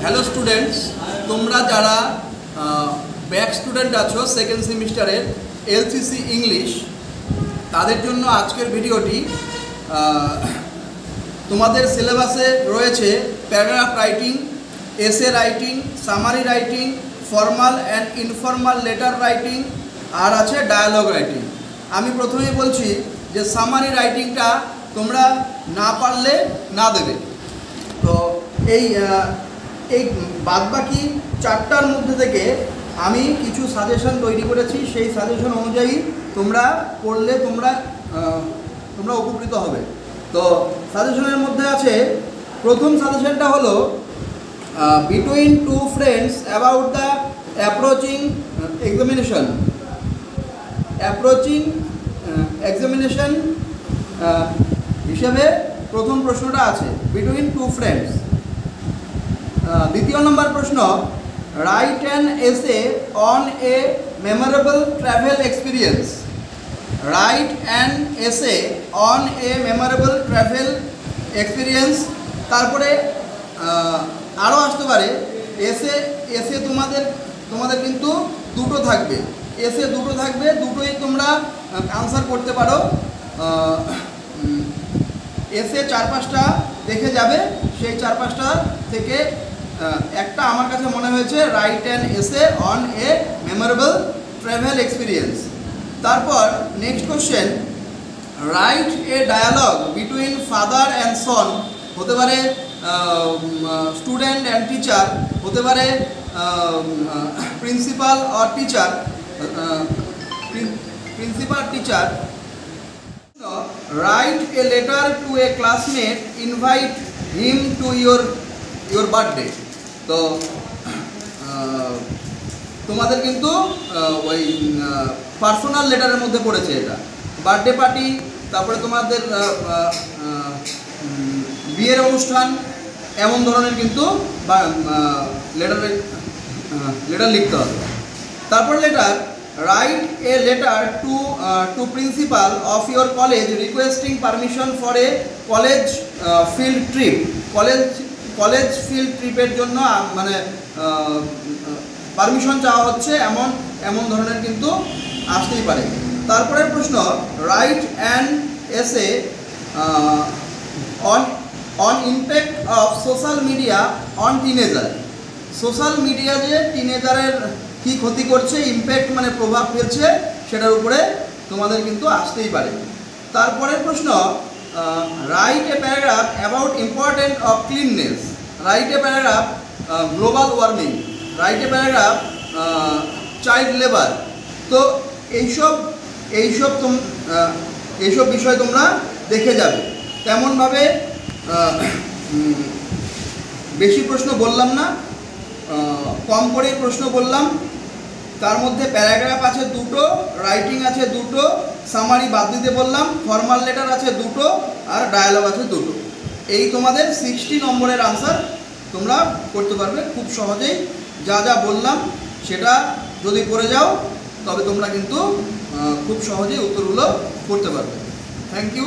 Hello students, তোমরা যারা back student আছো সেকেন্ড সেমিস্টারের এলসিসি ইংলিশ, তাদের জন্য আজকের ভিডিওটি। তোমাদের সিলেবাসে রয়েছে paragraph writing, essay writing, summary writing, formal and informal letter writing, আর আছে ডায়ালগ রাইটিং। আমি প্রথমেই বলছি যে সামারি রাইটিংটা তোমরা না পারলে না দেবে। তো এই বাদবাকি চারটার মধ্যে থেকে আমি কিছু সাজেশন তৈরি করেছি। সেই সাজেশন অনুযায়ী তোমরা পড়লে তোমরা উপকৃত হবে। তো সাজেশনের মধ্যে আছে, প্রথম সাজেশনটা হলো between two friends about the approaching examination হিসেবে প্রথম প্রশ্নটা আছে বিটুইন টু ফ্রেন্ডস। দ্বিতীয় নম্বর প্রশ্ন, right an essay on a memorable travel experience. Right an essay on a memorable travel experience. তারপরে আরও আসতে পারে এসে তোমাদের কিন্তু দুটো থাকবে, এসে দুটো থাকবে, দুটোই তোমরা আনসার করতে পারো। এসে 4-5টা দেখে যাবে, সেই 4-5টা থেকে একটা আমার কাছে মনে হয়েছে write an essay on a memorable travel experience. তারপর next question, write a dialogue between father and son. হতে পারে স্টুডেন্ট অ্যান্ড টিচার, হতে পারে principal or teacher, Write a letter to a classmate, invite him to your birthday. তো তোমাদের কিন্তু ওই personal লেটারের মধ্যে পড়েছে এটা। বার্থডে পার্টি, তারপরে তোমাদের বিয়ের অনুষ্ঠান, এমন ধরনের কিন্তু লেটার লিখতে হবে। তারপর letter, write a letter to principal of your college requesting permission for a college field trip. College field ট্রিপের জন্য মানে পারমিশন চাওয়া হচ্ছে, এমন ধরনের কিন্তু আসতেই পারে। তারপরের প্রশ্ন, right an essay on impact of social media on teenager. Social media যে টিনেজারের কী ক্ষতি করছে, ইম্প্যাক্ট মানে প্রভাব ফেলছে, সেটার উপরে তোমাদের কিন্তু আসতেই পারে। তারপরের প্রশ্ন, write a paragraph about important of cleanness. Write a paragraph global warming. Write a paragraph child labour. তো এইসব বিষয় তোমরা দেখে যাবে। তেমনভাবে বেশি প্রশ্ন বললাম না, কম করেই প্রশ্ন বললাম। তার মধ্যে প্যারাগ্রাফ আছে 2টো, রাইটিং আছে 2টো, সামারি বাদ দিতে বললাম, ফর্মাল লেটার আছে 2টো, আর ডায়ালগ আছে 2টো। এই তোমাদের 60 নম্বরের আনসার তোমরা করতে পারবে খুব সহজেই। যা বললাম সেটা যদি করে যাও তবে তোমরা কিন্তু খুব সহজেই উত্তরগুলো করতে পারবে। Thank you.